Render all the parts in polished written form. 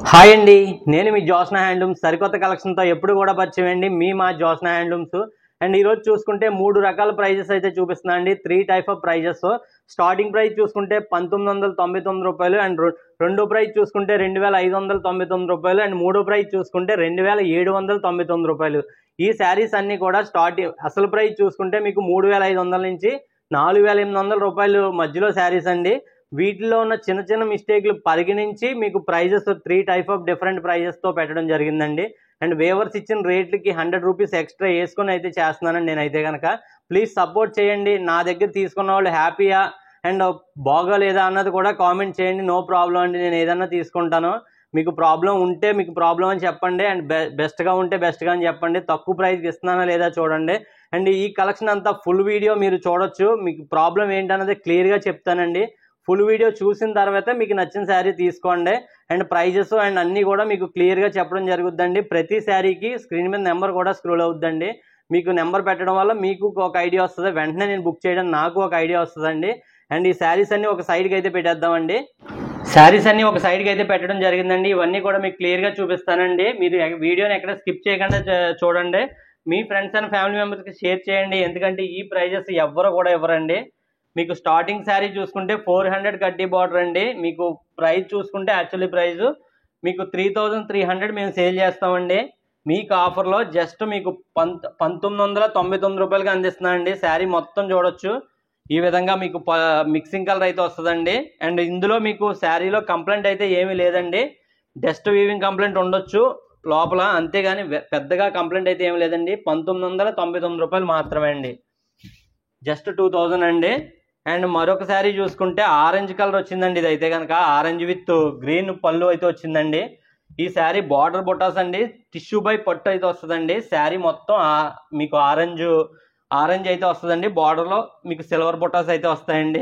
Hi అండి, నేను మీ Josna handlooms సరికొత్త కలెక్షన్తో ఎప్పుడు కూడా పరిచయం అండి. మా జోస్నా హ్యాండ్లూమ్స్. అండ్ ఈరోజు చూసుకుంటే 3 రకాల ప్రైజెస్ అయితే చూపిస్తున్నా అండి. 3 type of prices. Starting price చూసుకుంటే రూ. 1999 అండ్ రెండో ప్రైస్ చూసుకుంటే రూ. 2599 అండ్ మూడో ప్రైస్ చూసుకుంటే రూ. 2799. ఈ శారీస్ అన్నీ కూడా అసలు ప్రైస్ చూసుకుంటే మీకు 3500 నుంచి రూ. 4800 మధ్యలో శారీస్ అండి. వీటిలో ఉన్న చిన్న చిన్న మిస్టేక్లు పరిగణించి మీకు ప్రైజెస్ 3 టైప్ ఆఫ్ డిఫరెంట్ ప్రైజెస్తో పెట్టడం జరిగిందండి. అండ్ వేవర్స్ ఇచ్చిన రేట్లకి ₹100 ఎక్స్ట్రా వేసుకొని అయితే చేస్తున్నానండి నేనైతే కనుక. ప్లీజ్ సపోర్ట్ చేయండి. నా దగ్గర తీసుకున్న వాళ్ళు హ్యాపీయా అండ్ బాగోలేదా అన్నది కూడా కామెంట్ చేయండి. నో ప్రాబ్లం అండి, నేను ఏదన్నా తీసుకుంటాను. మీకు ప్రాబ్లం ఉంటే మీకు ప్రాబ్లం అని చెప్పండి, అండ్ బెస్ట్గా ఉంటే బెస్ట్గా అని చెప్పండి. తక్కువ ప్రైస్కి ఇస్తున్నానా లేదా చూడండి. అండ్ ఈ కలెక్షన్ అంతా ఫుల్ వీడియో మీరు చూడొచ్చు. మీకు ప్రాబ్లం ఏంటన్నది క్లియర్గా చెప్తానండి. ఫుల్ వీడియో చూసిన తర్వాత మీకు నచ్చిన శారీ తీసుకోండి. అండ్ ప్రైజెస్ అండ్ అన్నీ కూడా మీకు క్లియర్గా చెప్పడం జరుగుద్దండి. ప్రతి శారీకి స్క్రీన్ మీద నెంబర్ కూడా స్క్రోల్ అవుద్దండి. మీకు నెంబర్ పెట్టడం వల్ల మీకు ఒక ఐడియా వస్తుంది, వెంటనే నేను బుక్ చేయడం నాకు ఒక ఐడియా వస్తుందండి. అండ్ ఈ శారీస్ అన్నీ ఒక సైడ్కి అయితే పెట్టేద్దామండి. శారీస్ అన్నీ ఒక సైడ్కి అయితే పెట్టడం జరిగిందండి. ఇవన్నీ కూడా మీకు క్లియర్గా చూపిస్తానండి. మీరు వీడియోని ఎక్కడ స్కిప్ చేయకుండా చూడండి. మీ ఫ్రెండ్స్ అండ్ ఫ్యామిలీ మెంబర్స్కి షేర్ చేయండి. ఎందుకంటే ఈ ప్రైజెస్ ఎవ్వరు కూడా ఇవ్వరండి. మీకు స్టార్టింగ్ శారీ చూసుకుంటే 400 కడ్డీ బార్డర్ అండి. మీకు ప్రైస్ చూసుకుంటే యాక్చువల్లీ ప్రైస్ మీకు 3300 మేము సేల్ చేస్తామండి. మీకు ఆఫర్లో జస్ట్ మీకు రూ. 1999 అందిస్తున్నానండి. శారీ మొత్తం చూడొచ్చు. ఈ విధంగా మీకు మిక్సింగ్ కలర్ అయితే వస్తుందండి. అండ్ ఇందులో మీకు శారీలో కంప్లైంట్ అయితే ఏమీ లేదండి. డస్ట్ వీవింగ్ కంప్లైంట్ ఉండొచ్చు లోపల, అంతేగాని పెద్దగా కంప్లైంట్ అయితే ఏమి లేదండి. రూ. 1999 మాత్రమే అండి. జస్ట్ 2000 అండి. అండ్ మరొక శారీ చూసుకుంటే ఆరెంజ్ కలర్ వచ్చిందండి. ఇది అయితే కనుక ఆరెంజ్ విత్ గ్రీన్ పళ్ళు అయితే వచ్చిందండి. ఈ శారీ బార్డర్ బొటాస్ అండి, టిష్యూ బై పట్టు అయితే వస్తుందండి. శారీ మొత్తం మీకు ఆరెంజ్ అయితే వస్తుందండి. బార్డర్లో మీకు సిల్వర్ బొటాస్ అయితే వస్తాయండి.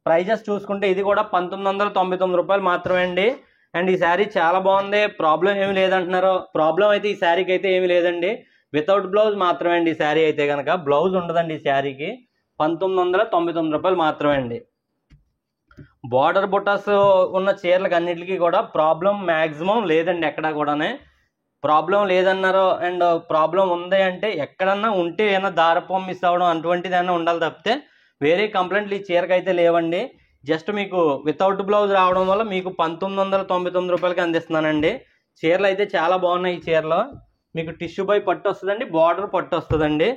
ప్రైజెస్ చూసుకుంటే ఇది కూడా రూ. 1999 మాత్రమే అండి. అండ్ ఈ శారీ చాలా బాగుంది, ప్రాబ్లం ఏమి లేదంటున్నారు. ప్రాబ్లం అయితే ఈ శారీకి అయితే ఏమి లేదండి. వితౌట్ బ్లౌజ్ మాత్రమే అండి. ఈ శారీ అయితే కనుక బ్లౌజ్ ఉండదండి. ఈ శారీకి రూ. 1999 మాత్రమే అండి. బార్డర్ బుటాస్ ఉన్న చీరలకు అన్నిటికీ కూడా ప్రాబ్లం మ్యాక్సిమం లేదండి. ఎక్కడా కూడానే ప్రాబ్లం లేదన్నారు. అండ్ ప్రాబ్లం ఉంది అంటే ఎక్కడన్నా ఉంటే ఏమైనా దారపం మిస్ అవ్వడం అటువంటిది ఏమైనా ఉండాలి తప్పితే వేరే కంప్లైంట్లు ఈ చీరకి అయితే లేవండి. జస్ట్ మీకు వితౌట్ బ్లౌజ్ రావడం వల్ల మీకు రూ. 1999 అందిస్తున్నానండి. చీరలు అయితే చాలా బాగున్నాయి. ఈ చీరలో మీకు టిష్యూ బై పట్టు వస్తుందండి, బార్డర్ పట్టు వస్తుందండి.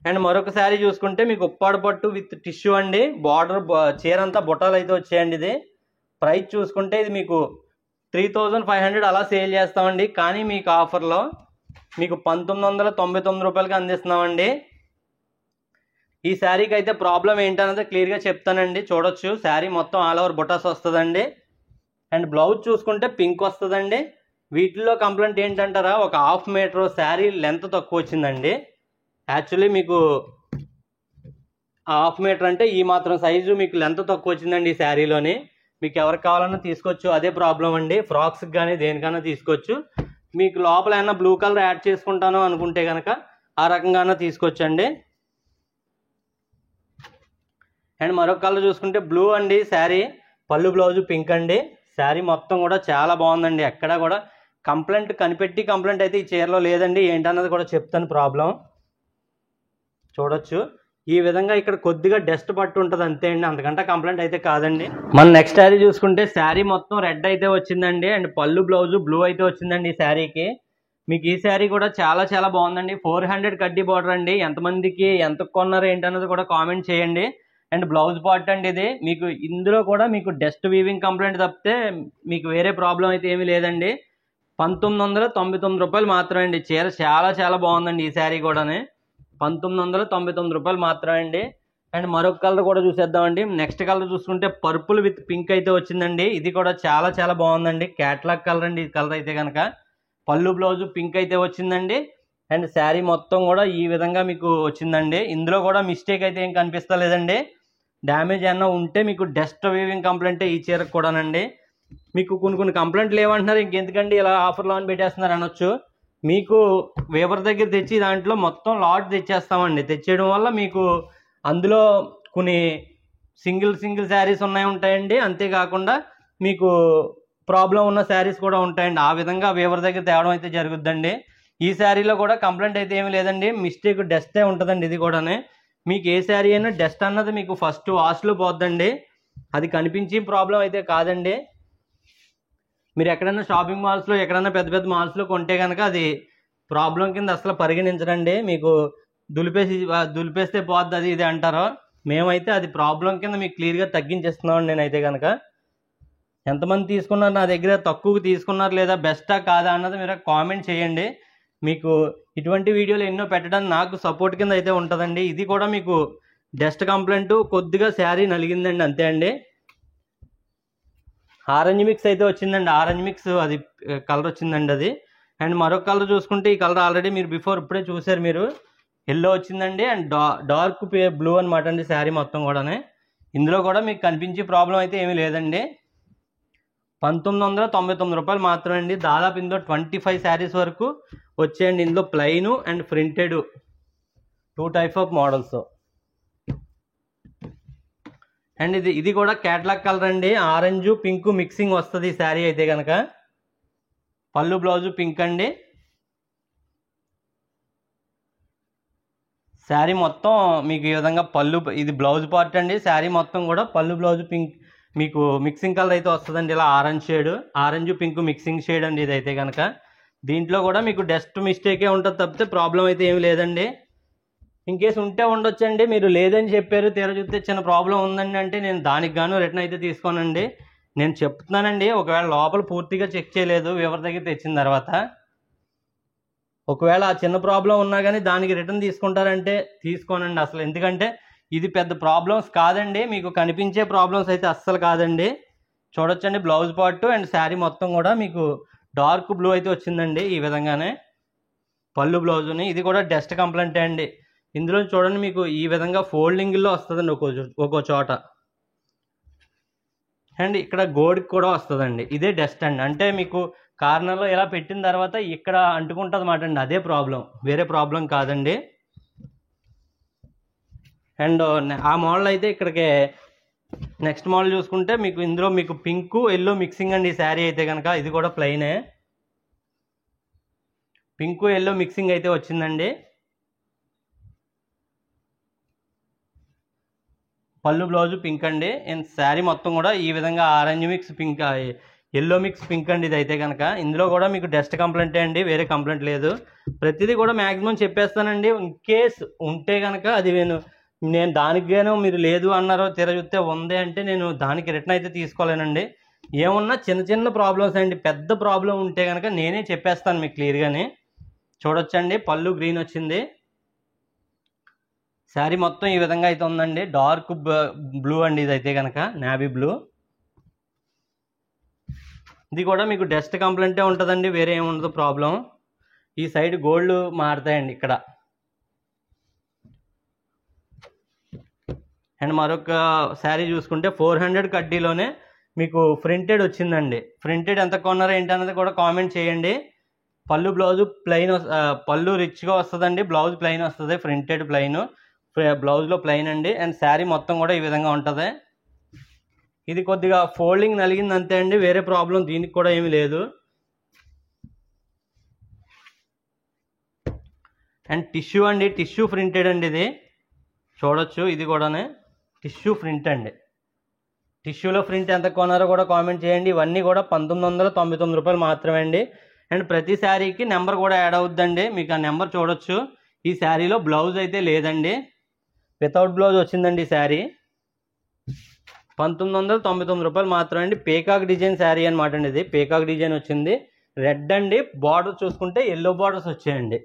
అండ్ మరొక శారీ చూసుకుంటే మీకు ఉప్పాడు పట్టు విత్ టిష్యూ అండి. బార్డర్ చీర అంతా బుట్టాలు అయితే వచ్చాయండి. ఇది ప్రైస్ చూసుకుంటే ఇది మీకు 3500 అలా సేల్ చేస్తామండి. కానీ మీకు ఆఫర్లో మీకు రూ. 1999 అందిస్తున్నామండి. ఈ శారీకి అయితే ప్రాబ్లం ఏంటన్నది క్లియర్గా చెప్తానండి. చూడొచ్చు శారీ మొత్తం ఆల్ ఓవర్ బుటాస్ వస్తుందండి. అండ్ బ్లౌజ్ చూసుకుంటే పింక్ వస్తుందండి. వీటిల్లో కంప్లైంట్ ఏంటంటారా, ఒక 1/2 మీటర్ శారీ లెంత్ తక్కువ వచ్చిందండి. యాక్చువల్లీ మీకు 1/2 మీటర్ అంటే ఈ మాత్రం సైజు మీకు లెంత్ తక్కువ వచ్చిందండి. ఈ శారీలోని మీకు ఎవరికి కావాలన్నా తీసుకోవచ్చు. అదే ప్రాబ్లం అండి. ఫ్రాక్స్కి కానీ దేనికన్నా తీసుకోవచ్చు. మీకు లోపల ఏమన్నా బ్లూ కలర్ యాడ్ చేసుకుంటాను అనుకుంటే కనుక ఆ రకంగానే తీసుకోవచ్చు అండి. అండ్ మరొక కలర్ చూసుకుంటే బ్లూ అండి. శారీ పళ్ళు బ్లౌజు పింక్ అండి. శారీ మొత్తం కూడా చాలా బాగుందండి. ఎక్కడా కూడా కంప్లైంట్ కంప్లైంట్ అయితే ఈ చీరలో లేదండి. ఏంటన్నది కూడా చెప్తాను. ప్రాబ్లం చూడొచ్చు. ఈ విధంగా ఇక్కడ కొద్దిగా డస్ట్ పట్టు ఉంటుంది అంతే అండి, అంతకంటే కంప్లైంట్ అయితే కాదండి. మన నెక్స్ట్ శారీ చూసుకుంటే శారీ మొత్తం రెడ్ అయితే వచ్చిందండి. అండ్ పళ్ళు బ్లౌజు బ్లూ అయితే వచ్చిందండి. ఈ శారీకి మీకు ఈ శారీ కూడా చాలా చాలా బాగుందండి. 400 కడ్డీ బార్డర్ అండి. ఎంతమందికి ఎంత కొన్నారు ఏంటన్నది కూడా కామెంట్ చేయండి. అండ్ బ్లౌజ్ పార్ట్ అండి ఇది. మీకు ఇందులో కూడా మీకు డస్ట్ వీవింగ్ కంప్లైంట్ తప్పితే మీకు వేరే ప్రాబ్లం అయితే ఏమీ లేదండి. రూ. 1999 మాత్రమే అండి. చీర చాలా చాలా బాగుందండి. ఈ శారీ కూడా రూ. 1999 మాత్రమే అండి. అండ్ మరొక కలర్ కూడా చూసేద్దామండి. నెక్స్ట్ కలర్ చూసుకుంటే పర్పుల్ విత్ పింక్ అయితే వచ్చిందండి. ఇది కూడా చాలా చాలా బాగుందండి. క్యాట్లాగ్ కలర్ అండి. ఈ కలర్ అయితే కనుక పళ్ళు బ్లౌజు పింక్ అయితే వచ్చిందండి. అండ్ శారీ మొత్తం కూడా ఈ విధంగా మీకు వచ్చిందండి. ఇందులో కూడా మిస్టేక్ అయితే ఏం కనిపిస్తలేదండి. డ్యామేజ్ ఏమన్నా ఉంటే మీకు డస్ట్ వీవింగ్ కంప్లైంట్ ఈ చీరకు కూడానండి. మీకు కొన్ని కంప్లైంట్లు ఏమంటున్నారు, ఇంకెందుకండి ఇలా ఆఫర్లో అని పెట్టేస్తున్నారు అనొచ్చు. మీకు వేవర్ దగ్గర తెచ్చి దాంట్లో మొత్తం లాట్ తెచ్చేస్తామండి. తెచ్చేయడం వల్ల మీకు అందులో కొన్ని సింగిల్ శారీస్ ఉంటాయండి. అంతేకాకుండా మీకు ప్రాబ్లం ఉన్న శారీస్ కూడా ఉంటాయండి. ఆ విధంగా వీవర్ దగ్గర తేవడం అయితే జరుగుద్దండి. ఈ శారీలో కూడా కంప్లైంట్ అయితే ఏమీ లేదండి, మిస్టేక్ డస్టే ఉంటుందండి. ఇది కూడానే మీకు ఏ శారీ అయినా డస్ట్ అన్నది మీకు ఫస్ట్ వాష్లో పోద్దండి, అది కనిపించి ప్రాబ్లం అయితే కాదండి. మీరు ఎక్కడైనా షాపింగ్ మాల్స్లో ఎక్కడైనా పెద్ద పెద్ద మాల్స్లో కొంటే కనుక అది ప్రాబ్లం కింద అసలు పరిగణించరండి. మీకు దులిపేస్తే పోద్ది అది ఇది అంటారు. మేమైతే అది ప్రాబ్లం కింద మీకు క్లియర్గా తగ్గించేస్తున్నామండి. నేనైతే కనుక ఎంతమంది తీసుకున్నారు నా దగ్గర, తక్కువకి తీసుకున్నారు లేదా బెస్టా కాదా అన్నది మీరు కామెంట్ చేయండి. మీకు ఇటువంటి వీడియోలు ఎన్నో పెట్టడానికి నాకు సపోర్ట్ కింద అయితే ఉంటుందండి. ఇది కూడా మీకు డస్ట్ కంప్లైంట్, కొద్దిగా శారీ నలిగిందండి అంతే అండి. ఆరెంజ్ మిక్స్ అయితే వచ్చిందండి, ఆరెంజ్ మిక్స్ అది కలర్ వచ్చిందండి అది. అండ్ మరొక కలర్ చూసుకుంటే ఈ కలర్ ఆల్రెడీ మీరు ఇప్పుడే చూసారు మీరు, ఎల్లో వచ్చిందండి. అండ్ డార్క్ బ్లూ అనమాట అండి శారీ మొత్తం కూడానే. ఇందులో కూడా మీకు కనిపించే ప్రాబ్లం అయితే ఏమీ లేదండి. 1999 రూపాయలు మాత్రమే అండి. దాదాపు ఇందులో 25 శారీస్ వరకు వచ్చాయండి. ఇందులో plain and printed 2 type of models. And ఇది కూడా క్యాట్లాగ్ కలర్ అండి, ఆరెంజ్ పింక్ మిక్సింగ్ వస్తుంది ఈ శారీ అయితే కనుక. పళ్ళు బ్లౌజు పింక్ అండి. శారీ మొత్తం మీకు ఈ విధంగా పళ్ళు, ఇది బ్లౌజ్ పార్ట్ అండి. శారీ మొత్తం కూడా పళ్ళు బ్లౌజ్ పింక్ మీకు మిక్సింగ్ కలర్ అయితే వస్తుందండి. ఇలా ఆరెంజ్ పింక్ మిక్సింగ్ షేడ్ అండి ఇదైతే కనుక. దీంట్లో కూడా మీకు డస్ట్ మిస్టేకే ఉంటుంది తప్పితే ప్రాబ్లం అయితే ఏమి లేదండి. ఇన్ కేసు ఉంటే ఉండొచ్చండి, మీరు లేదని చెప్పారు తీరా చూస్తే చిన్న ప్రాబ్లం ఉందండి అంటే నేను దానికి గాను రిటర్న్ అయితే తీసుకోనండి. నేను చెప్తున్నానండి, ఒకవేళ లోపల పూర్తిగా చెక్ చేయలేదు ఎవరి దగ్గర తెచ్చిన తర్వాత, ఒకవేళ ఆ చిన్న ప్రాబ్లం ఉన్నా కానీ దానికి రిటర్న్ తీసుకుంటారంటే తీసుకోనండి అసలు. ఎందుకంటే ఇది పెద్ద ప్రాబ్లమ్స్ కాదండి, మీకు కనిపించే ప్రాబ్లమ్స్ అయితే అస్సలు కాదండి. చూడొచ్చండి బ్లౌజ్ పార్ట్ అండ్ శారీ మొత్తం కూడా మీకు డార్క్ బ్లూ అయితే వచ్చిందండి ఈ విధంగానే పళ్ళు బ్లౌజుని. ఇది కూడా డస్ట్ కంప్లైంట్ అండి. ఇందులో చూడండి మీకు ఈ విధంగా ఫోల్డింగ్లో వస్తుందండి ఒక్కో చోట. అండ్ ఇక్కడ గోడికి కూడా వస్తుందండి, ఇదే డస్ట్ అండి. అంటే మీకు కార్నర్లో ఇలా పెట్టిన తర్వాత ఇక్కడ అంటుకుంటుంది అన్నమాట అండి, అదే ప్రాబ్లం, వేరే ప్రాబ్లం కాదండి. అండ్ ఆ మోడల్ అయితే ఇక్కడికి నెక్స్ట్ మోడల్ చూసుకుంటే మీకు ఇందులో మీకు పింక్ ఎల్లో మిక్సింగ్ అండి ఈ శారీ అయితే కనుక. ఇది కూడా ప్లెయినే, పింక్ ఎల్లో మిక్సింగ్ అయితే వచ్చిందండి. పళ్ళు బ్లౌజు పింక్ అండి. అండ్ శారీ మొత్తం కూడా ఈ విధంగా orange mix pink, yellow mix pink అండి ఇది అయితే కనుక. ఇందులో కూడా మీకు డస్ట్ కంప్లైంటే అండి, వేరే కంప్లైంట్ లేదు. ప్రతిదీ కూడా మ్యాక్సిమం చెప్పేస్తానండి. ఇన్ కేస్ ఉంటే కనుక అది నేను దానికేనో మీరు లేదు అన్నారో తీరా చూస్తే ఉంది అంటే నేను దానికి రిటర్న్ అయితే తీసుకోలేనండి. ఏమున్నా చిన్న చిన్న ప్రాబ్లమ్స్ అండి, పెద్ద ప్రాబ్లం ఉంటే కనుక నేనే చెప్పేస్తాను మీకు క్లియర్గానే. చూడొచ్చండి పళ్ళు గ్రీన్ వచ్చింది, శారీ మొత్తం ఈ విధంగా అయితే ఉందండి. డార్క్ బ్లూ అండి ఇదైతే కనుక, నేవీ బ్లూ. ఇది కూడా మీకు డస్ట్ కంప్లైంటే ఉంటుందండి, వేరే ఏముండదు ప్రాబ్లం. ఈ సైడ్ గోల్డ్ మారుతాయండి ఇక్కడ. అండ్ మరొక శారీ చూసుకుంటే 400 కడ్డీలోనే మీకు ప్రింటెడ్ వచ్చిందండి. ప్రింటెడ్ ఎంత కొన్నారో ఏంటన్నది కూడా కామెంట్ చేయండి. పళ్ళు బ్లౌజు ప్లెయిన్, పళ్ళు రిచ్గా వస్తుందండి, బ్లౌజ్ ప్లెయిన్ వస్తుంది, ప్రింటెడ్ ప్లెయిన్, బ్లౌజ్లో ప్లెయిన్ అండి. అండ్ శారీ మొత్తం కూడా ఈ విధంగా ఉంటుంది. ఇది కొద్దిగా ఫోల్డింగ్ నలిగింది అంతే అండి, వేరే ప్రాబ్లం దీనికి కూడా ఏమీ లేదు. అండ్ టిష్యూ అండి, టిష్యూ ప్రింటెడ్ అండి ఇది చూడొచ్చు. ఇది కూడానే టిష్యూ ప్రింట్ అండి. టిష్యూలో ప్రింట్ ఎంత కొన్నారో కూడా కామెంట్ చేయండి. ఇవన్నీ కూడా 1999 రూపాయలు మాత్రమే అండి. అండ్ ప్రతి శారీకి నెంబర్ కూడా యాడ్ అవుద్దండి, మీకు ఆ నెంబర్ చూడొచ్చు. ఈ శారీలో బ్లౌజ్ అయితే లేదండి, వితౌట్ బ్లౌజ్ వచ్చిందండి ఈ శారీ. 1999 రూపాయలు మాత్రమే అండి. పేకాక్ డిజైన్ శారీ అనమాట అండి ఇది, పేకాక్ డిజైన్ వచ్చింది. రెడ్ అండి, బార్డర్ చూసుకుంటే ఎల్లో బార్డర్స్ వచ్చాయండి.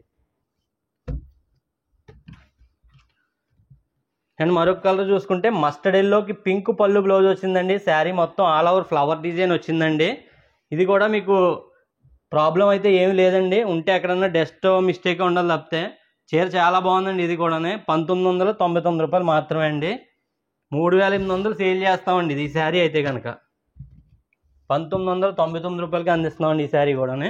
అండ్ మరొక కలర్ చూసుకుంటే మస్టర్డ్ ఎల్లోకి పింక్ పళ్ళు బ్లౌజ్ వచ్చిందండి. శారీ మొత్తం ఆల్ ఓవర్ ఫ్లవర్ డిజైన్ వచ్చిందండి. ఇది కూడా మీకు ప్రాబ్లం అయితే ఏమి లేదండి, ఉంటే ఎక్కడన్నా డస్ట్ మిస్టేక్ ఉండాలి తప్పితే. చీర చాలా బాగుందండి. ఇది కూడానే 1999 రూపాయలు మాత్రమే అండి. 3800 సేల్ చేస్తామండి ఇది. ఈ శారీ అయితే కనుక 1999 రూపాయలకి అందిస్తున్నామండి ఈ శారీ కూడానే.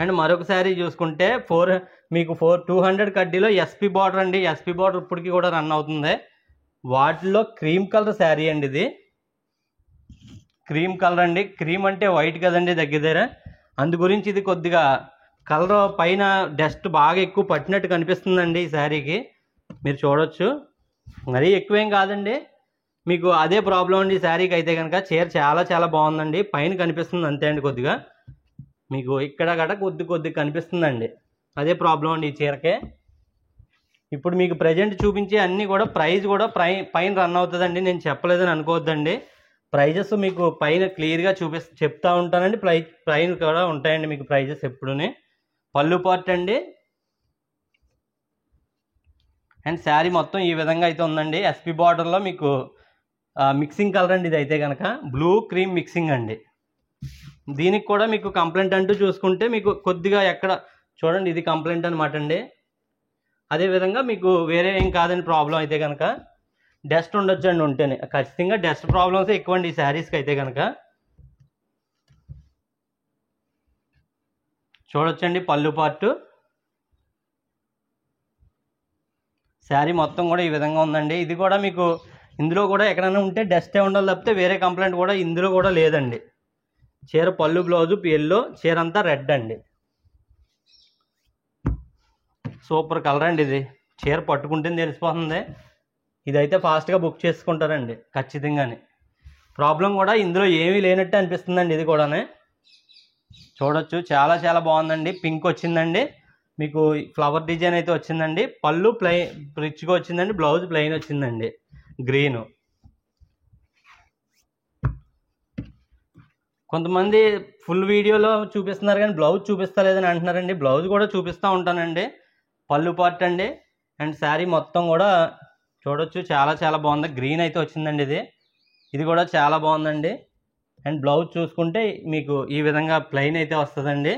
అండ్ మరొక శారీ చూసుకుంటే 200 కడ్డీలో ఎస్పీ బార్డర్ అండి. ఎస్పీ బార్డర్ ఇప్పటికీ కూడా రన్ అవుతుంది. వాటిలో క్రీమ్ కలర్ శారీ అండి ఇది. క్రీమ్ కలర్ అండి. క్రీమ్ అంటే వైట్ కదండి దగ్గర, అందు గురించి ఇది కొద్దిగా కలర్ పైన డస్ట్ బాగా ఎక్కువ పట్టినట్టు కనిపిస్తుందండి ఈ శారీకి. మీరు చూడొచ్చు, మరీ ఎక్కువేం కాదండి, మీకు అదే ప్రాబ్లం అండి ఈ శారీకి అయితే కనుక. చీర చాలా చాలా బాగుందండి, పైన కనిపిస్తుంది అంతే అండి, కొద్దిగా మీకు ఇక్కడ గట కొద్ది కనిపిస్తుందండి, అదే ప్రాబ్లం అండి ఈ చీరకే. ఇప్పుడు మీకు ప్రజెంట్ చూపించే అన్నీ కూడా ప్రైస్ కూడా పైన రన్ అవుతుందండి, నేను చెప్పలేదని అనుకోవద్దండి. ప్రైజెస్ మీకు పైన క్లియర్గా చెప్తా ఉంటానండి, పైన కూడా ఉంటాయండి మీకు ప్రైజెస్ ఎప్పుడునే. పళ్ళు పార్ట్ అండి, అండ్ శారీ మొత్తం ఈ విధంగా అయితే ఉందండి. ఎస్పీ బార్డర్లో మీకు మిక్సింగ్ కలర్ అండి ఇది అయితే కనుక, బ్లూ క్రీమ్ మిక్సింగ్ అండి. దీనికి కూడా మీకు కంప్లైంట్ అంటూ చూసుకుంటే మీకు కొద్దిగా ఎక్కడ చూడండి, ఇది కంప్లైంట్ అనమాట అండి. అదేవిధంగా మీకు వేరే ఏం కాదండి ప్రాబ్లం అయితే కనుక. డస్ట్ ఉండొచ్చు అండి, ఉంటేనే ఖచ్చితంగా డస్ట్ ప్రాబ్లమ్స్ ఎక్కువ అండి ఈ శారీస్కి అయితే కనుక. చూడొచ్చండి పళ్ళు పార్ట్. శారీ మొత్తం కూడా ఈ విధంగా ఉందండి. ఇది కూడా మీకు ఇందులో కూడా ఎక్కడైనా ఉంటే డస్టే ఉండాలి తప్పితే వేరే కంప్లైంట్ కూడా ఇందులో కూడా లేదండి. చీర పళ్ళు బ్లౌజు ఎల్లో, చీర అంతా రెడ్ అండి. సూపర్ కలర్ అండి ఇది, చీర పట్టుకుంటే తెలిసిపోతుంది. ఇదైతే ఫాస్ట్గా బుక్ చేసుకుంటారండి ఖచ్చితంగానే. ప్రాబ్లం కూడా ఇందులో ఏమీ లేనట్టు అనిపిస్తుందండి ఇది కూడానే. చూడొచ్చు, చాలా చాలా బాగుందండి. పింక్ వచ్చిందండి, మీకు ఫ్లవర్ డిజైన్ అయితే వచ్చిందండి. పళ్ళు రిచ్గా వచ్చిందండి, బ్లౌజ్ ప్లెయిన్ వచ్చిందండి గ్రీను. కొంతమంది ఫుల్ వీడియోలో చూపిస్తున్నారు కానీ బ్లౌజ్ చూపిస్తలేదని అంటున్నారండి. బ్లౌజ్ కూడా చూపిస్తూ ఉంటానండి. పళ్ళు పార్ట్ అండి, అండ్ శారీ మొత్తం కూడా చూడొచ్చు, చాలా చాలా బాగుంది. గ్రీన్ అయితే వచ్చిందండి ఇది కూడా చాలా బాగుందండి. అండ్ బ్లౌజ్ చూసుకుంటే మీకు ఈ విధంగా ప్లెయిన్ అయితే వస్తుందండి.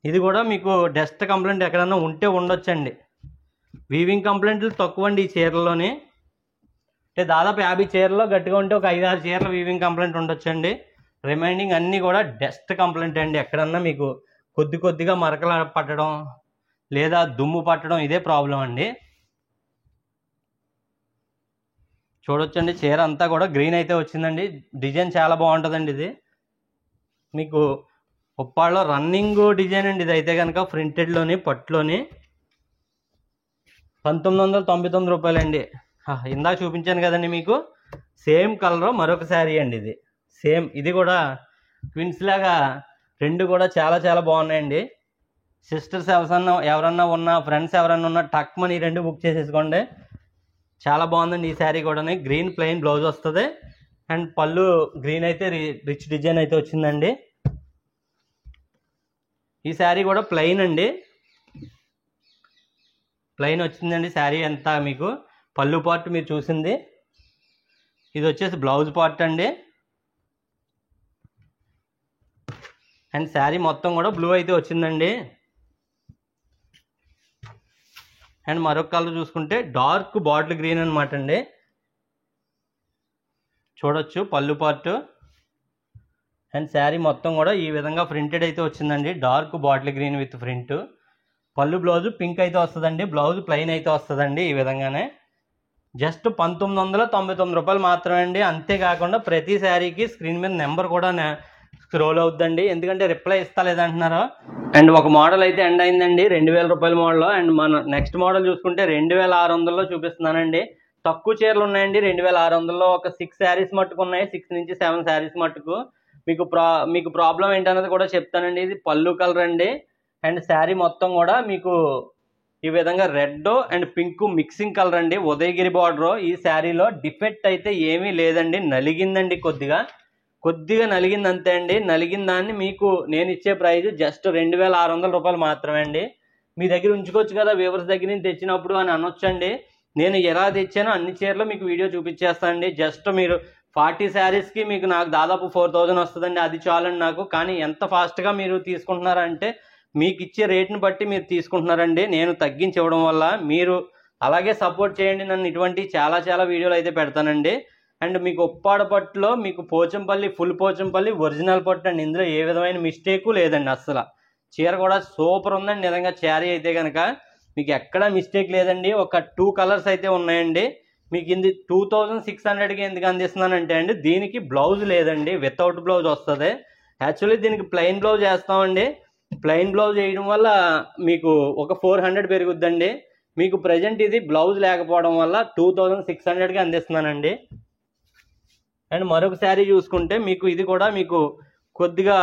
ఇది కూడా మీకు డస్ట్ కంప్లైంట్ ఎక్కడన్నా ఉంటే ఉండొచ్చండి. వీవింగ్ కంప్లైంట్లు తక్కువ అండి ఈ చీరలోని, అంటే దాదాపు 50 చీరలో గట్టిగా ఉంటే ఒక 5-6 చీరల వీవింగ్ కంప్లైంట్ ఉండొచ్చండి. రిమైనింగ్ అన్నీ కూడా డస్ట్ కంప్లైంట్ అండి. ఎక్కడన్నా మీకు కొద్దిగా మరకలు పట్టడం లేదా దుమ్ము పట్టడం, ఇదే ప్రాబ్లం అండి. చూడొచ్చండి, చీర అంతా కూడా గ్రీన్ అయితే వచ్చిందండి. డిజైన్ చాలా బాగుంటుందండి. ఇది మీకు ఉప్పాడలో రన్నింగ్ డిజైన్ అండి ఇది అయితే కనుక. ప్రింటెడ్లోని పట్టులోని 1999 రూపాయలండి. ఇందాక చూపించాను కదండి మీకు, సేమ్ కలర్ మరొక శారీ అండి ఇది. సేమ్ ఇది కూడా ట్విన్స్ లాగా రెండు కూడా చాలా చాలా బాగున్నాయండి. సిస్టర్స్ ఎవరన్నా ఉన్నా, ఫ్రెండ్స్ ఎవరన్నా ఉన్నా టక్ మనీ రెండు బుక్ చేసేసుకోండి. చాలా బాగుందండి ఈ శారీ కూడా. గ్రీన్ ప్లెయిన్ బ్లౌజ్ వస్తుంది, అండ్ పళ్ళు గ్రీన్ అయితే రిచ్ డిజైన్ అయితే వచ్చిందండి. ఈ శారీ కూడా ప్లెయిన్ అండి, ప్లెయిన్ వచ్చిందండి శారీ అంతా. మీకు పళ్ళు పార్ట్ మీరు చూసింది, ఇది వచ్చేసి బ్లౌజ్ పార్ట్ అండి. అండ్ శారీ మొత్తం కూడా బ్లూ అయితే వచ్చిందండి. అండ్ మరొక కలర్ చూసుకుంటే డార్క్ బాటిల్ గ్రీన్ అనమాట అండి. చూడొచ్చు పళ్ళు పార్ట్. అండ్ శారీ మొత్తం కూడా ఈ విధంగా ప్రింటెడ్ అయితే వచ్చిందండి, dark bottle green with print. పళ్ళు బ్లౌజు పింక్ అయితే వస్తుందండి, బ్లౌజ్ ప్లెయిన్ అయితే వస్తుందండి ఈ విధంగానే. జస్ట్ 1999 రూపాయలు మాత్రమే అండి. అంతేకాకుండా ప్రతి శారీకి స్క్రీన్ మీద నెంబర్ కూడా స్క్రోల్ అవుతుందండి, ఎందుకంటే రిప్లై ఇస్తా లేదంటున్నారు. అండ్ ఒక మోడల్ అయితే ఎండ్ అయిందండి 2000 రూపాయల మోడల్. అండ్ మన నెక్స్ట్ మోడల్ చూసుకుంటే 2600లో చూపిస్తున్నానండి. తక్కువ చీరలు ఉన్నాయండి 2600లో. ఒక 6 శారీస్ మట్టుకు ఉన్నాయి, 6 నుంచి 7 శారీస్ మట్టుకు. మీకు ప్రాబ్లం ఏంటన్నది కూడా చెప్తానండి. ఇది పళ్ళు కలర్ అండి, అండ్ శారీ మొత్తం కూడా మీకు ఈ విధంగా red and pink mixing colour అండి, ఉదయగిరి బార్డర్. ఈ శారీలో డిఫెక్ట్ అయితే ఏమీ లేదండి, నలిగిందండి, కొద్దిగా నలిగింది అంతే అండి. నలిగిన దాన్ని మీకు నేను ఇచ్చే ప్రైస్ జస్ట్ 2600 రూపాయలు మాత్రమే అండి. మీ దగ్గర ఉంచుకోవచ్చు కదా, వ్యూవర్స్ దగ్గర నుంచి తెచ్చినప్పుడు అని అనొచ్చండి. నేను ఎలా తెచ్చానో అన్ని చీరలు మీకు వీడియో చూపించేస్తానండి. జస్ట్ మీరు 40 శారీస్కి మీకు నాకు దాదాపు 4000 వస్తుందండి, అది చాలండి నాకు. కానీ ఎంత ఫాస్ట్గా మీరు తీసుకుంటున్నారంటే మీకు ఇచ్చే రేట్ని బట్టి మీరు తీసుకుంటున్నారండి. నేను తగ్గించి ఇవ్వడం వల్ల మీరు అలాగే సపోర్ట్ చేయండి నన్ను. ఇటువంటి చాలా చాలా వీడియోలు అయితే పెడతానండి. అండ్ మీకు ఉప్పాడ పట్టులో మీకు పోచంపల్లి, ఫుల్ పోచంపల్లి ఒరిజినల్ పట్టు అండి. ఇందులో ఏ విధమైన మిస్టేకు లేదండి అస్సలు. చీర కూడా సూపర్ ఉందండి నిజంగా. శారీ అయితే కనుక మీకు ఎక్కడా మిస్టేక్ లేదండి. ఒక 2 కలర్స్ అయితే ఉన్నాయండి. మీకు ఇది 2600కి ఎందుకు అందిస్తున్నానంటే అండి, దీనికి బ్లౌజ్ లేదండి, వితౌట్ బ్లౌజ్ వస్తుంది. యాక్చువల్లీ దీనికి ప్లెయిన్ బ్లౌజ్ వేస్తామండి. ప్లెయిన్ బ్లౌజ్ వేయడం వల్ల మీకు ఒక 400 పెరుగుద్దండి. మీకు ప్రజెంట్ ఇది బ్లౌజ్ లేకపోవడం వల్ల 2600కి అందిస్తున్నానండి. అండ్ మరొక శారీ చూసుకుంటే మీకు ఇది కూడా మీకు కొద్దిగా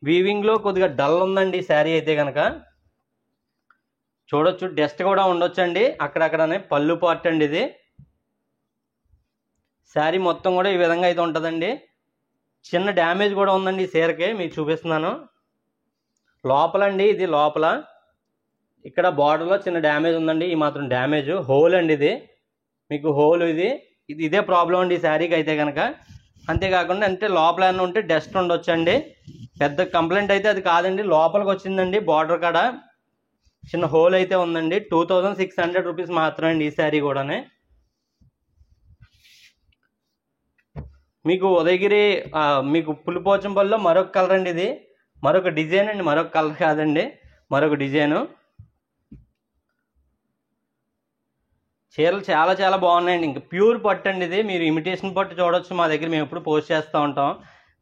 వీవింగ్లో కొద్దిగా డల్ ఉందండి ఈ శారీ అయితే కనుక. చూడొచ్చు, డస్ట్ కూడా ఉండొచ్చండి అక్కడక్కడనే. పళ్ళు పార్ట్ అండి ఇది. శారీ మొత్తం కూడా ఈ విధంగా అయితే ఉంటుందండి. చిన్న డ్యామేజ్ కూడా ఉందండి ఈ చీరకి, మీకు చూపిస్తున్నాను. లోపలండి ఇది లోపల ఇక్కడ బార్డర్లో చిన్న డ్యామేజ్ ఉందండి, ఈ మాత్రం డ్యామేజ్. హోల్ అండి ఇది, మీకు హోల్ ఇదే ప్రాబ్లం అండి ఈ శారీకి అయితే కనుక. అంతేకాకుండా అంటే లోపల ఏమైనా ఉంటే డస్ట్ ఉండొచ్చండి. పెద్ద కంప్లైంట్ అయితే అది కాదండి, లోపలికి వచ్చిందండి బార్డర్ కాడ చిన్న హోల్ అయితే ఉందండి. 2600 రూపీస్ మాత్రమే అండి ఈ శారీ కూడానే. మీకు ఉదయగిరి మీకు పులిపోచంపల్లిలో మరొక కలర్ అండి ఇది, మరొక డిజైన్ అండి, మరొక కలర్ కాదండి, మరొక డిజైను. చీరలు చాలా చాలా బాగున్నాయండి. ఇంకా ప్యూర్ పట్టు అండి ఇది. మీరు ఇమిటేషన్ పట్టు చూడొచ్చు మా దగ్గర, మేము ఎప్పుడు పోస్ట్ చేస్తూ ఉంటాం.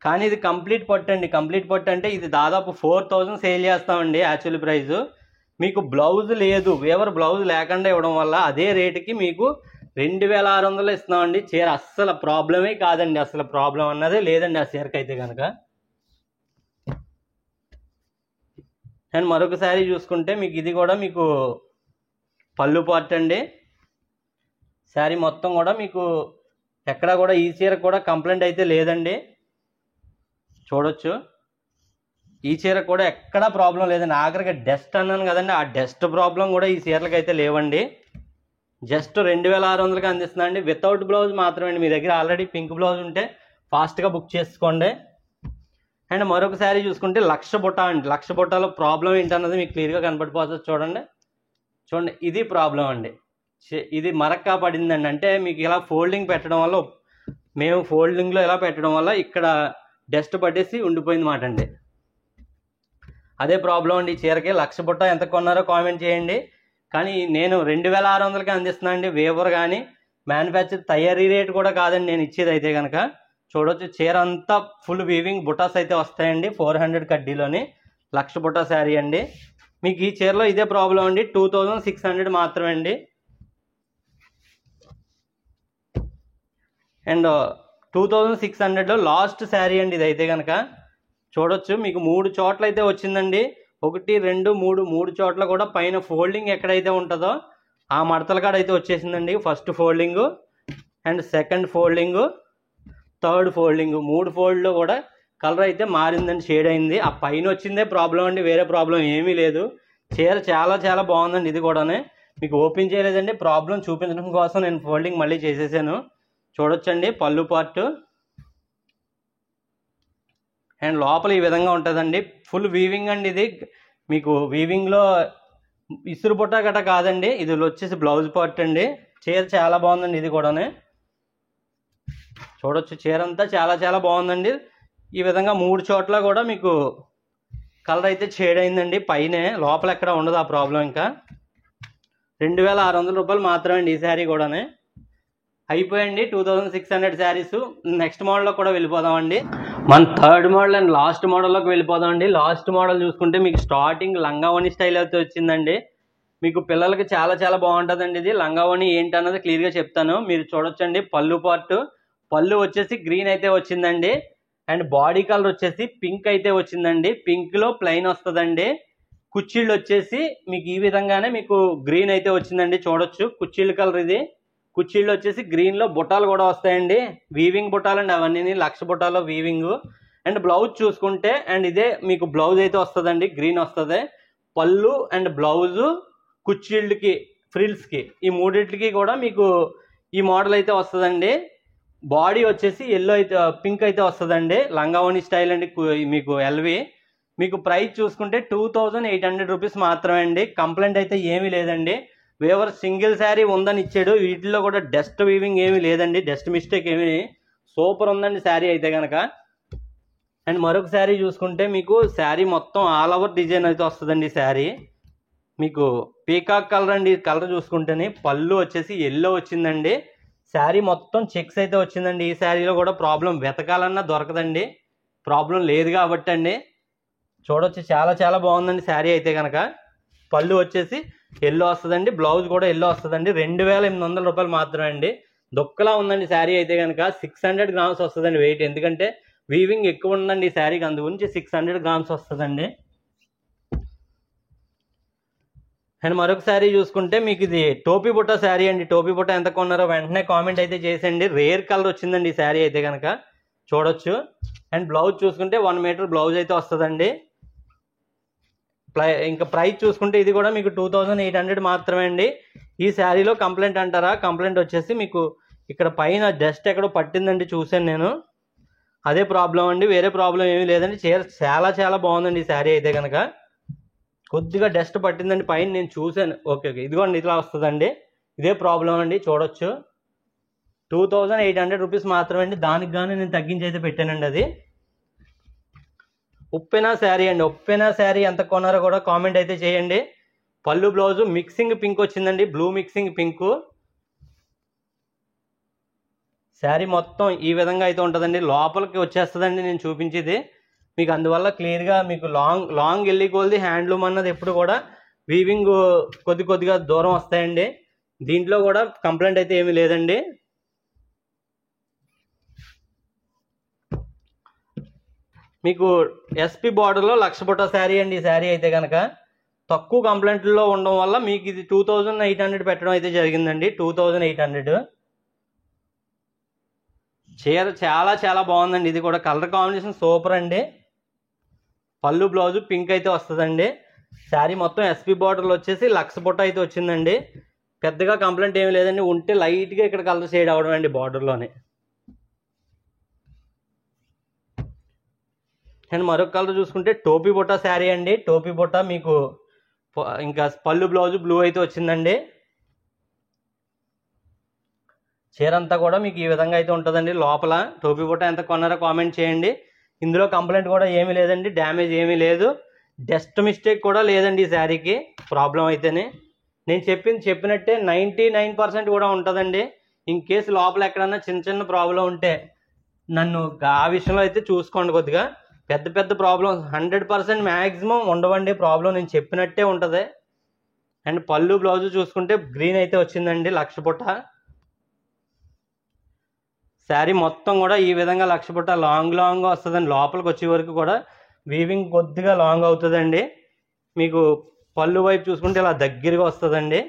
కానీ ఇది కంప్లీట్ పట్టు అండి. కంప్లీట్ పట్టు అంటే ఇది దాదాపు 4000 సేల్ చేస్తామండి యాక్చువల్ ప్రైస్. మీకు బ్లౌజ్ లేదు, వేవర్ బ్లౌజ్ లేకుండా ఇవ్వడం వల్ల అదే రేటుకి మీకు 2600 ఇస్తున్నామండి. చీర అస్సలు ప్రాబ్లమే కాదండి, అసలు ప్రాబ్లం అన్నదే లేదండి ఆ చీరకి అయితే కనుక. అండ్ మరొక శారీ చూసుకుంటే మీకు ఇది కూడా మీకు పళ్ళు పార్ట్ అండి. శారీ మొత్తం కూడా మీకు ఎక్కడా కూడా ఈ చీర కూడా కంప్లైంట్ అయితే లేదండి. చూడొచ్చు, ఈ చీర కూడా ఎక్కడా ప్రాబ్లం లేదండి. ఆఖరికి డస్ట్ అన్నాను కదండి, ఆ డస్ట్ ప్రాబ్లం కూడా ఈ చీరలకు అయితే లేవండి. జస్ట్ 2600కి అందిస్తున్నా అండి, వితౌట్ బ్లౌజ్ మాత్రమే. మీ దగ్గర ఆల్రెడీ పింక్ బ్లౌజ్ ఉంటే ఫాస్ట్గా బుక్ చేసుకోండి. అండ్ మరొక శారీ చూసుకుంటే లక్ష బుట్ట అండి. లక్ష బుట్టలో ప్రాబ్లం ఏంటన్నది మీకు క్లియర్గా కనపడిపోతుంది. చూడండి, ఇది ప్రాబ్లం అండి. ఇది మరక్కా పడిందండి. అంటే మీకు ఇలా ఫోల్డింగ్ పెట్టడం వల్ల, మేము ఫోల్డింగ్లో ఇలా పెట్టడం వల్ల ఇక్కడ డస్ట్ పట్టేసి ఉండిపోయింది మాట అండి. అదే ప్రాబ్లం అండి ఈ చీరకి. లక్ష బుట్ట ఎంత కొన్నారో కామెంట్ చేయండి. కానీ నేను 2600కి అందిస్తున్నా అండి. వేవర్ కానీ మ్యానుఫ్యాక్చర్ తయారీ రేట్ కూడా కాదండి నేను ఇచ్చేది అయితే కనుక. చూడొచ్చు, చీర అంతా ఫుల్ వీవింగ్ బుటాస్ అయితే వస్తాయండి. 400 కడ్డీలోని లక్ష బుట్ట శారీ అండి. మీకు ఈ చీరలో ఇదే ప్రాబ్లం అండి. 2600 మాత్రమే అండి. అండ్ 2600లో లాస్ట్ శారీ అండి ఇది అయితే కనుక. చూడొచ్చు, మీకు 3 చోట్ల అయితే వచ్చిందండి. 1, 2, 3 చోట్ల కూడా పైన ఫోల్డింగ్ ఎక్కడైతే ఉంటుందో ఆ మడతల కాడ అయితే వచ్చేసిందండి. First folding and second folding, third folding, 3 ఫోల్డ్లో కూడా కలర్ అయితే మారిందండి, షేడ్ అయింది. ఆ పైన వచ్చిందే ప్రాబ్లం అండి, వేరే ప్రాబ్లం ఏమీ లేదు. చీర చాలా చాలా బాగుందండి. ఇది కూడానే మీకు ఓపెన్ చేయలేదండి, ప్రాబ్లం చూపించడం కోసం నేను ఫోల్డింగ్ మళ్ళీ చేసేసాను. చూడొచ్చండి, పళ్ళు పార్ట్ అండ్ లోపల ఈ విధంగా ఉంటుందండి. ఫుల్ వీవింగ్ అండి ఇది. మీకు వీవింగ్లో ఇసురు బుట్ట గట్ట కాదండి, ఇది వచ్చేసి బ్లౌజ్ పార్ట్ అండి. చీర చాలా బాగుందండి ఇది కూడానే. చూడొచ్చు, చీర అంతా చాలా చాలా బాగుందండి. ఈ విధంగా 3 చోట్ల కూడా మీకు కలర్ అయితే షేడ్ అయిందండి. పైనే, లోపల ఎక్కడ ఉండదు ఆ ప్రాబ్లం. ఇంకా 2600 రూపాయలు మాత్రమే అండి ఈ శారీ కూడానే. అయిపోయండి 2600 శారీస్. నెక్స్ట్ మోడల్లో కూడా వెళ్ళిపోదామండి. మన థర్డ్ మోడల్ అండ్ లాస్ట్ మోడల్లోకి వెళ్ళిపోదామండి. లాస్ట్ మోడల్ చూసుకుంటే మీకు స్టార్టింగ్ లంగావణి స్టైల్ అయితే వచ్చిందండి. మీకు పిల్లలకి చాలా చాలా బాగుంటుందండి ఇది. లంగావణి ఏంటన్నది క్లియర్గా చెప్తాను, మీరు చూడొచ్చండి. పళ్ళు పార్ట్, పళ్ళు వచ్చేసి గ్రీన్ అయితే వచ్చిందండి. అండ్ బాడీ కలర్ వచ్చేసి పింక్ అయితే వచ్చిందండి. పింక్లో ప్లెయిన్ వస్తుందండి. కుచ్చిళ్ళు వచ్చేసి మీకు ఈ విధంగానే మీకు గ్రీన్ అయితే వచ్చిందండి. చూడొచ్చు, కుచ్చిళ్ళ కలర్ ఇది. కుచ్చిళ్ళు వచ్చేసి గ్రీన్లో బుట్టాలు కూడా వస్తాయండి. వీవింగ్ బుట్టాలండి అవన్నీ, లక్ష బుట్టాలో వీవింగ్. అండ్ బ్లౌజ్ చూసుకుంటే అండ్ ఇదే మీకు బ్లౌజ్ అయితే వస్తుందండి, గ్రీన్ వస్తుంది. పళ్ళు అండ్ బ్లౌజు, కుచ్చిళ్ళకి, ఫ్రిల్స్కి, ఈ మూడింటికి కూడా మీకు ఈ మోడల్ అయితే వస్తుందండి. బాడీ వచ్చేసి ఎల్లో అయితే, పింక్ అయితే వస్తుందండి. లంగావణి స్టైల్ అండి మీకు ఎల్వి. మీకు ప్రైస్ చూసుకుంటే 2800 రూపీస్ మాత్రమే అండి. కంప్లైంట్ అయితే ఏమీ లేదండి. వేవర్ సింగిల్ శారీ ఉందని ఇచ్చాడు. వీటిల్లో కూడా డస్ట్ వీవింగ్ ఏమీ లేదండి, డస్ట్ మిస్టేక్ ఏమీ. సూపర్ ఉందండి శారీ అయితే కనుక. అండ్ మరొక శారీ చూసుకుంటే మీకు శారీ మొత్తం ఆల్ ఓవర్ డిజైన్ అయితే వస్తుందండి. శారీ మీకు పీకాక్ కలర్ అండి. కలర్ చూసుకుంటేనే పళ్ళు వచ్చేసి ఎల్లో వచ్చిందండి. శారీ మొత్తం చెక్స్ అయితే వచ్చిందండి. ఈ శారీలో కూడా ప్రాబ్లం వెతకాలన్నా దొరకదండి, ప్రాబ్లం లేదు కాబట్టి అండి. చూడొచ్చు, చాలా చాలా బాగుందండి శారీ అయితే కనుక. పళ్ళు వచ్చేసి ఎల్లో వస్తుందండి, బ్లౌజ్ కూడా ఎల్లో వస్తుందండి. 2800 రూపాయలు మాత్రమే అండి. దొక్కలా ఉందండి శారీ అయితే కనుక. 600 గ్రామ్స్ వస్తుందండి వెయిట్, ఎందుకంటే వీవింగ్ ఎక్కువ ఉందండి ఈ శారీకి, అందు గురించి 600 గ్రామ్స్ వస్తుందండి. అండ్ మరొక శారీ చూసుకుంటే మీకు ఇది టోపీ బుట్ట శారీ అండి. టోపీ బుట్ట ఎంత కొన్నారో వెంటనే కామెంట్ అయితే చేసేయండి. రేర్ కలర్ వచ్చిందండి ఈ శారీ అయితే కనుక, చూడొచ్చు. అండ్ బ్లౌజ్ చూసుకుంటే 1 మీటర్ బ్లౌజ్ అయితే వస్తుందండి. ఇంకా ప్రైస్ చూసుకుంటే ఇది కూడా మీకు 2800 మాత్రమే అండి. ఈ శారీలో కంప్లైంట్ అంటారా, కంప్లైంట్ వచ్చేసి మీకు ఇక్కడ పైన డస్ట్ ఎక్కడో పట్టిందండి, చూశాను నేను, అదే ప్రాబ్లం అండి, వేరే ప్రాబ్లం ఏమీ లేదండి. చాలా చాలా బాగుందండి ఈ శారీ అయితే కనుక. కొద్దిగా డస్ట్ పట్టిందండి పైన, నేను చూశాను. ఓకే ఓకే, ఇదిగోండి ఇట్లా వస్తుందండి, ఇదే ప్రాబ్లం అండి. చూడొచ్చు, 2800 రూపీస్ మాత్రమే అండి. దానికి కానీ నేను తగ్గించి అయితే పెట్టానండి. అది ఉప్పెన శారీ అండి. ఉప్పెన శారీ ఎంత కొన్నారో కూడా కామెంట్ అయితే చేయండి. పళ్ళు బ్లౌజు మిక్సింగ్ పింక్ వచ్చిందండి, బ్లూ మిక్సింగ్ పింక్. శారీ మొత్తం ఈ విధంగా అయితే ఉంటుందండి, లోపలికి వచ్చేస్తుందండి నేను చూపించేది మీకు. అందువల్ల క్లియర్గా మీకు లాంగ్ వెళ్ళి కొలిది హ్యాండ్లూమ్ అన్నది ఎప్పుడు కూడా వీవింగ్ కొద్దిగా దూరం వస్తాయండి. దీంట్లో కూడా కంప్లైంట్ అయితే ఏమీ లేదండి. మీకు ఎస్పీ బార్డర్లో 1,00,000 బుట్ట శారీ అండి ఈ శారీ అయితే కనుక. తక్కువ కంప్లైంట్లో ఉండడం వల్ల మీకు ఇది 2800 పెట్టడం అయితే జరిగిందండి. 2800. చీర చాలా చాలా బాగుందండి. ఇది కూడా కలర్ కాంబినేషన్ సూపర్ అండి. పళ్ళు బ్లౌజు పింక్ అయితే వస్తుందండి. శారీ మొత్తం ఎస్పీ బార్డర్లో వచ్చేసి 1,00,000 బుట్ట అయితే వచ్చిందండి. పెద్దగా కంప్లైంట్ ఏమీ లేదండి, ఉంటే లైట్గా ఇక్కడ కలర్ షేడ్ అవ్వడం అండి బార్డర్లోనే. అండ్ మరొక కలర్ చూసుకుంటే టోపీ బుట్ట శారీ అండి. టోపీ బుట్ట మీకు ఇంకా పళ్ళు బ్లౌజు బ్లూ అయితే వచ్చిందండి. చీర అంతా కూడా మీకు ఈ విధంగా అయితే ఉంటుందండి. లోపల టోపీ బుట్ట ఎంత కొన్నారో కామెంట్ చేయండి. ఇందులో కంప్లైంట్ కూడా ఏమీ లేదండి, డ్యామేజ్ ఏమీ లేదు, డస్ట్ మిస్టేక్ కూడా లేదండి ఈ శారీకి. ప్రాబ్లం అయితేనే నేను చెప్పినట్టే 99% కూడా ఉంటుందండి. ఇన్ కేసు లోపల ఎక్కడన్నా చిన్న ప్రాబ్లం ఉంటే నన్ను ఆ విషయంలో అయితే చూసుకోండి. కొద్దిగా పెద్ద ప్రాబ్లం 100% మ్యాక్సిమం ఉండవండి ప్రాబ్లం, నేను చెప్పినట్టే ఉంటుంది. అండ్ పళ్ళు బ్లౌజు చూసుకుంటే గ్రీన్ అయితే వచ్చిందండి, 1,00,000 బుట్ట. శారీ మొత్తం కూడా ఈ విధంగా 1,00,000 బుట్ట లాంగ్ వస్తుందండి. లోపలికి వచ్చే వరకు కూడా వీవింగ్ కొద్దిగా లాంగ్ అవుతుందండి. మీకు పళ్ళు వైపు చూసుకుంటే ఇలా దగ్గరగా వస్తుందండి.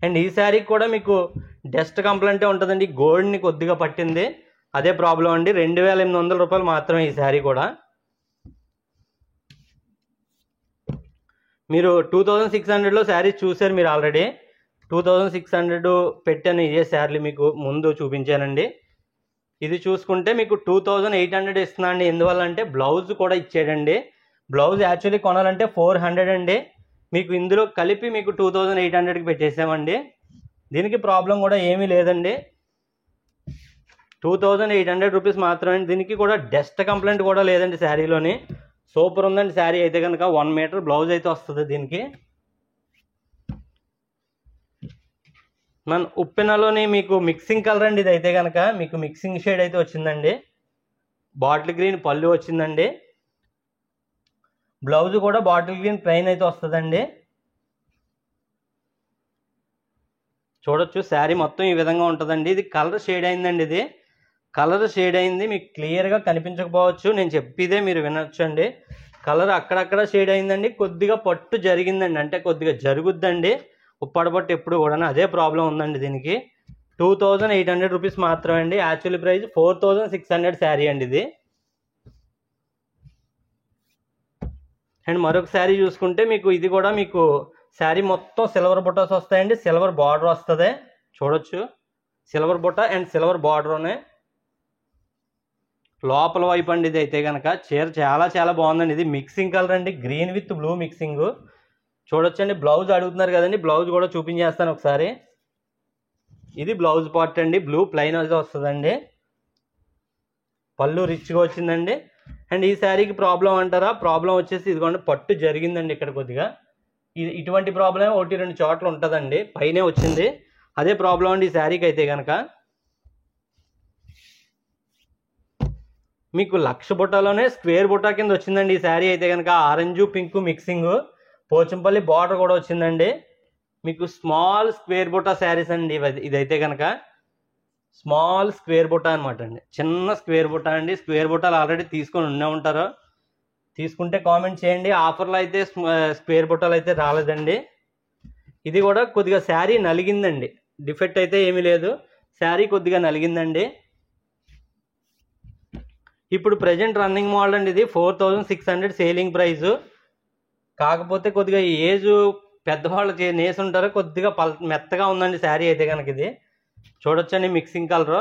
అండ్ ఈ శారీకి కూడా మీకు డస్ట్ కంప్లైంటే ఉంటుందండి, గోల్డ్ని కొద్దిగా పట్టింది, అదే ప్రాబ్లం అండి. 2800 రూపాయలు మాత్రమే ఈ శారీ కూడా. మీరు 2600లో శారీ చూసారు మీరు ఆల్రెడీ. 2600 పెట్టాను ఇదే శారీ మీకు ముందు చూపించానండి. ఇది చూసుకుంటే మీకు 2800 ఇస్తున్నా అండి. ఎందువల్ల అంటే బ్లౌజ్ కూడా ఇచ్చాడండి. బ్లౌజ్ యాక్చువల్లీ కొనాలంటే 400 అండి, మీకు ఇందులో కలిపి మీకు 2800కి పెట్టేసామండి. దీనికి ప్రాబ్లం కూడా ఏమీ లేదండి. 2800 రూపీస్ మాత్రమే. దీనికి కూడా డస్ట్ కంప్లైంట్ కూడా లేదండి శారీలోని. సూపర్ ఉందండి శారీ అయితే కనుక. 1 మీటర్ బ్లౌజ్ అయితే వస్తుంది దీనికి. మన ఉప్పెనలోని మీకు మిక్సింగ్ కలర్ అండి ఇది అయితే కనుక. మీకు మిక్సింగ్ షేడ్ అయితే వచ్చిందండి. బాటిల్ గ్రీన్ పళ్ళు వచ్చిందండి. బ్లౌజ్ కూడా బాటిల్ గ్రీన్ ప్లెయిన్ అయితే వస్తుందండి. చూడొచ్చు, శారీ మొత్తం ఈ విధంగా ఉంటుందండి. ఇది కలర్ షేడ్ అయిందండి, ఇది కలర్ షేడ్ అయింది, మీకు క్లియర్గా కనిపించకపోవచ్చు, నేను చెప్పిదే మీరు వినొచ్చు అండి. కలర్ అక్కడక్కడ షేడ్ అయిందండి, కొద్దిగా పట్టు జరిగిందండి, అంటే కొద్దిగా జరుగుద్దండి ఉప్పాడ పట్టు ఎప్పుడు కూడా, అదే ప్రాబ్లం ఉందండి దీనికి. 2800 రూపీస్ మాత్రమే అండి. యాక్చువల్ ప్రైస్ 4600 శారీ అండి ఇది. అండ్ మరొక శారీ చూసుకుంటే మీకు ఇది కూడా మీకు శారీ మొత్తం సిల్వర్ బుట్టాస్ వస్తాయండి, సిల్వర్ బార్డర్ వస్తుంది. చూడొచ్చు, సిల్వర్ బుట్ట అండ్ సిల్వర్ బార్డర్నే లోపల వైపు అండి ఇది అయితే కనుక. చీర చాలా చాలా బాగుందండి. ఇది మిక్సింగ్ కలర్ అండి, గ్రీన్ విత్ బ్లూ మిక్సింగ్. చూడొచ్చండి, బ్లౌజ్ అడుగుతున్నారు కదండి, బ్లౌజ్ కూడా చూపించేస్తాను ఒకసారి. ఇది బ్లౌజ్ పార్ట్ అండి, బ్లూ ప్లెయిన్ అయితే వస్తుందండి. పళ్ళు రిచ్గా వచ్చిందండి. అండ్ ఈ శారీకి ప్రాబ్లం అంటారా, ప్రాబ్లం వచ్చేసి ఇదిగోండి పట్టు జరిగిందండి ఇక్కడ కొద్దిగా. ఇటువంటి ప్రాబ్లం 1-2 చోట్ల ఉంటుందండి, పైనే వచ్చింది. అదే ప్రాబ్లం అండి ఈ శారీకి అయితే కనుక. మీకు లక్ష బుట్టలోనే స్క్వేర్ బుట్ట కింద వచ్చిందండి ఈ శారీ అయితే కనుక. Orange pink mixing, Pochampally border కూడా వచ్చిందండి. మీకు స్మాల్ స్క్వేర్ బుట్ట శారీస్ అండి ఇదైతే కనుక. స్మాల్ స్క్వేర్ బుట్ట అనమాట అండి, చిన్న స్క్వేర్ బుట్ట అండి. స్క్వేర్ బుట్టలు ఆల్రెడీ తీసుకొని ఉండే ఉంటారు, తీసుకుంటే కామెంట్ చేయండి. ఆఫర్లో అయితే స్క్వేర్ బుట్టలు అయితే రాలేదండి. ఇది కూడా కొద్దిగా శారీ నలిగిందండి, డిఫెక్ట్ అయితే ఏమీ లేదు, శారీ కొద్దిగా నలిగిందండి. ఇప్పుడు ప్రజెంట్ రన్నింగ్ మోడల్ అండి ఇది. 4600 సేలింగ్ ప్రైస్. కాకపోతే కొద్దిగా ఏజ్ పెద్దవాళ్ళకి నేసి ఉంటారో కొద్దిగా మెత్తగా ఉందండి శారీ అయితే కనుక. ఇది చూడొచ్చండి మిక్సింగ్ కలర్.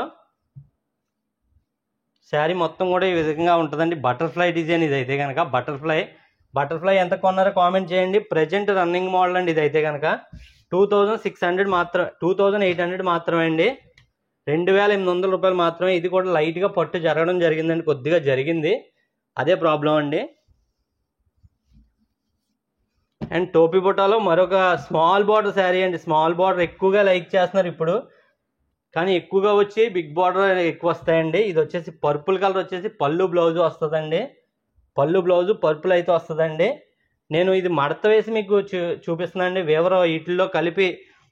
శారీ మొత్తం కూడా ఈ విధంగా ఉంటుందండి, బటర్ఫ్లై డిజైన్ ఇది అయితే కనుక. బటర్ఫ్లై ఎంత కొన్నారో కామెంట్ చేయండి. ప్రజెంట్ రన్నింగ్ మోడల్ అండి ఇదైతే కనుక. 2600 మాత్రం, 2800 మాత్రమే అండి, 2800 రూపాయలు మాత్రమే. ఇది కూడా లైట్గా పట్టు జరగడం జరిగిందండి, కొద్దిగా జరిగింది, అదే ప్రాబ్లం అండి. అండ్ టోపీ బుట్టాలో మరొక స్మాల్ బార్డర్ శారీ అండి. స్మాల్ బార్డర్ ఎక్కువగా లైక్ చేస్తున్నారు ఇప్పుడు, కానీ ఎక్కువగా వచ్చి బిగ్ బార్డర్ ఎక్కువ వస్తాయండి. ఇది వచ్చేసి పర్పుల్ కలర్ వచ్చేసి పళ్ళు బ్లౌజ్ వస్తుందండి. పళ్ళు బ్లౌజు పర్పుల్ అయితే వస్తుందండి. నేను ఇది మడత వేసి మీకు చూపిస్తున్నానండి. వేవరో వీటిల్లో కలిపి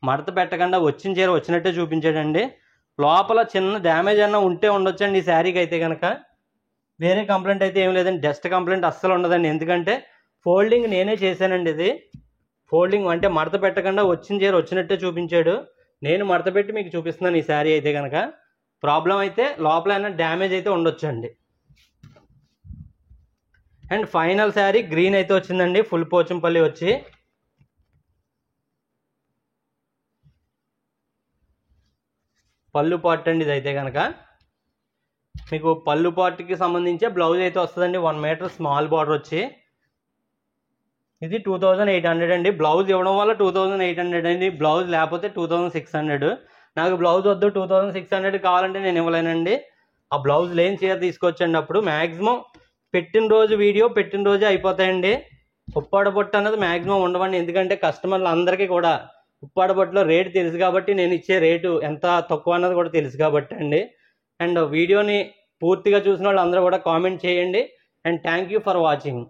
మడత పెట్టకుండా వచ్చిన చీర వచ్చినట్టే చూపించాడండి. లోపల చిన్న డ్యామేజ్ అన్న ఉంటే ఉండొచ్చండి ఈ శారీకి అయితే కనుక. వేరే కంప్లైంట్ అయితే ఏం లేదండి, డస్ట్ కంప్లైంట్ అస్సలు ఉండదండి. ఎందుకంటే ఫోల్డింగ్ నేనే చేశానండి. ఇది ఫోల్డింగ్ అంటే మడత పెట్టకుండా వచ్చిన చీర వచ్చినట్టే చూపించాడు. నేను మడత పెట్టి మీకు చూపిస్తున్నాను ఈ శారీ అయితే కనుక. ప్రాబ్లం అయితే లోపల అయినా డ్యామేజ్ అయితే ఉండొచ్చండి. అండ్ ఫైనల్ శారీ గ్రీన్ అయితే వచ్చిందండి, ఫుల్ పోచంపల్లి వచ్చి. పళ్ళు పార్ట్ అండి ఇదైతే కనుక. మీకు పళ్ళు పార్ట్కి సంబంధించి బ్లౌజ్ అయితే వస్తుందండి, 1 మీటర్ స్మాల్ బార్డర్ వచ్చి. ఇది 2800 అండి. బ్లౌజ్ ఇవ్వడం వల్ల 2800 అండి, బ్లౌజ్ లేకపోతే 2600. నాకు బ్లౌజ్ వద్దు, 2600 కావాలంటే నేను ఇవ్వలేనండి. ఆ బ్లౌజ్ లేని చీర తీసుకొచ్చండి. అప్పుడు మ్యాక్సిమం పెట్టిన రోజు వీడియో పెట్టిన రోజే అయిపోతాయండి. ఉప్పాడ బొట్టు అన్నది మ్యాక్సిమం ఉండవండి, ఎందుకంటే కస్టమర్లు అందరికీ కూడా ఉప్పాడ బొట్టులో రేటు తెలుసు కాబట్టి, నేను ఇచ్చే రేటు ఎంత తక్కువ అన్నది కూడా తెలుసు కాబట్టి అండి. అండ్ వీడియోని పూర్తిగా చూసిన వాళ్ళు అందరూ కూడా కామెంట్ చేయండి. And thank you for watching.